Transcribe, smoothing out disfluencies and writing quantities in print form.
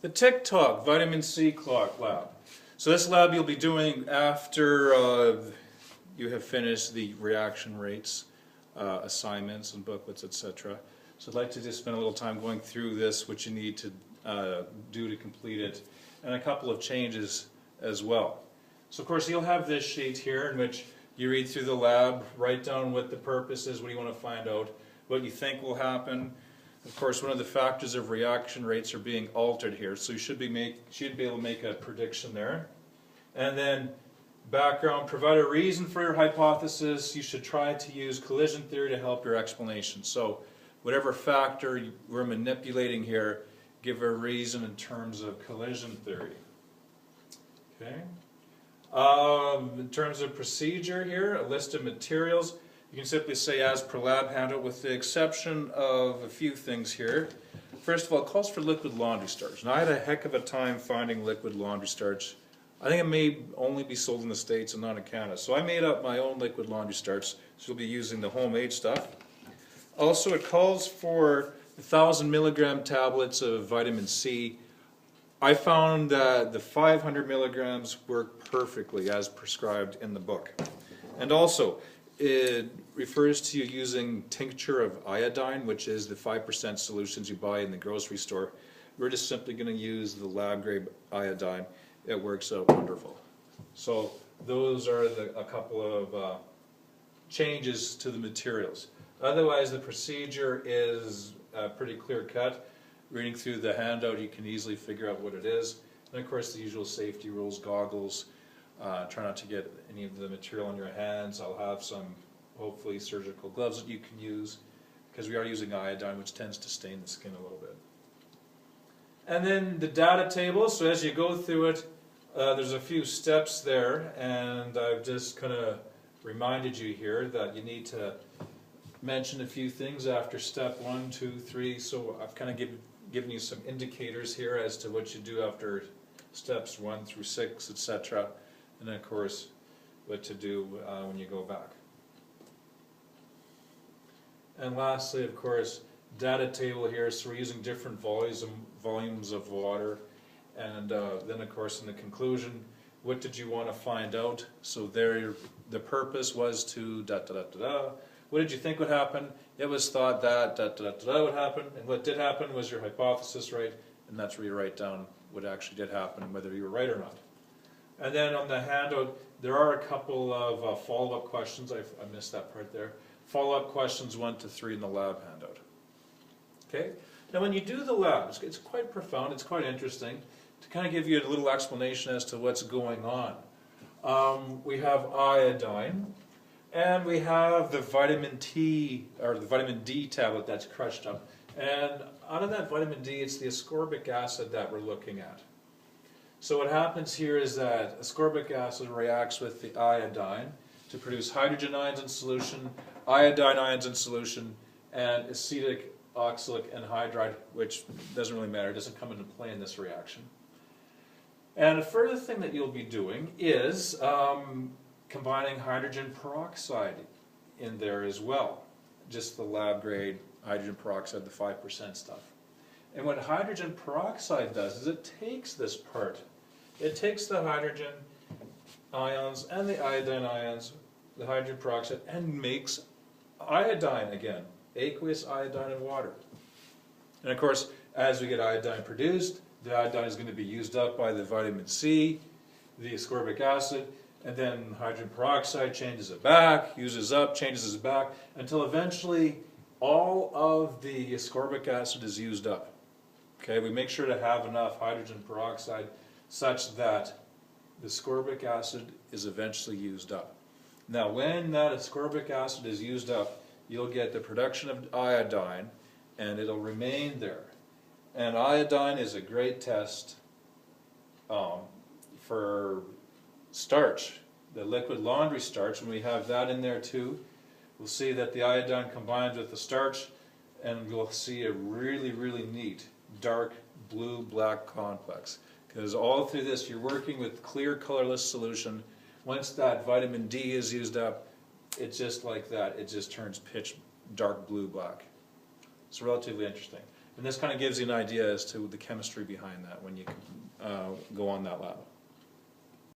The TikTok Vitamin C Clock Lab. So this lab you'll be doing after you have finished the reaction rates, assignments and booklets, etc. So I'd like to just spend a little time going through this, what you need to do to complete it, and a couple of changes as well. So of course you'll have this sheet here in which you read through the lab, write down what the purpose is, what you want to find out, what you think will happen. Of course, one of the factors of reaction rates are being altered here, so you should be able to make a prediction there. And then background, provide a reason for your hypothesis. You should try to use collision theory to help your explanation. So whatever factor we're manipulating here, give a reason in terms of collision theory. Okay. In terms of procedure here, a list of materials. You can simply say as per lab handout with the exception of a few things here. First of all, it calls for liquid laundry starch. Now I had a heck of a time finding liquid laundry starch. I think it may only be sold in the States and not in Canada. So I made up my own liquid laundry starch. So you'll be using the homemade stuff. Also it calls for 1,000 milligram tablets of vitamin C. I found that the 500 milligrams work perfectly as prescribed in the book. And also, it refers to you using tincture of iodine, which is the 5% solutions you buy in the grocery store. We're just simply going to use the lab grade iodine. It works out wonderful. So those are a couple of changes to the materials. Otherwise, the procedure is pretty clear cut. Reading through the handout, you can easily figure out what it is. And of course, the usual safety rules, goggles. Try not to get any of the material on your hands. I'll have some, hopefully, surgical gloves that you can use because we are using iodine, which tends to stain the skin a little bit. And then the data table. So as you go through it, there's a few steps there, and I've just kind of reminded you here that you need to mention a few things after step 1, 2, 3. So I've kind of given you some indicators here as to what you do after steps 1 through 6, etc. And then, of course, what to do when you go back. And lastly, of course, data table here. So we're using different volumes of water. And then, of course, in the conclusion, what did you want to find out? So there, the purpose was to da-da-da-da-da. What did you think would happen? It was thought that da-da-da-da-da would happen. And what did happen was your hypothesis right. And that's where you write down what actually did happen, whether you were right or not. And then on the handout, there are a couple of follow-up questions. I missed that part there. Follow-up questions 1 to 3 in the lab handout. Okay. Now when you do the lab, it's quite profound. It's quite interesting to kind of give you a little explanation as to what's going on. We have iodine, and we have the vitamin T or the vitamin D tablet that's crushed up. And out of that vitamin D, it's the ascorbic acid that we're looking at. So what happens here is that ascorbic acid reacts with the iodine to produce hydrogen ions in solution, iodine ions in solution, and acetic, oxalic anhydride, which doesn't really matter, it doesn't come into play in this reaction. And a further thing that you'll be doing is combining hydrogen peroxide in there as well. Just the lab grade hydrogen peroxide, the 5% stuff. And what hydrogen peroxide does is it takes this part. It takes the hydrogen ions and the iodine ions, the hydrogen peroxide, and makes iodine again, aqueous iodine and water. And of course, as we get iodine produced, the iodine is going to be used up by the vitamin C, the ascorbic acid, and then hydrogen peroxide changes it back, uses up, changes it back, until eventually all of the ascorbic acid is used up. Okay, we make sure to have enough hydrogen peroxide such that the ascorbic acid is eventually used up. Now when that ascorbic acid is used up, you'll get the production of iodine, and it'll remain there. And iodine is a great test for starch, the liquid laundry starch. When we have that in there too, we'll see that the iodine combines with the starch, and we'll see a really, really neat dark blue-black complex. Because all through this you're working with clear colorless solution. Once that vitamin D is used up, it's just like that. It just turns pitch dark blue-black. It's relatively interesting. And this kind of gives you an idea as to the chemistry behind that when you go on that lab.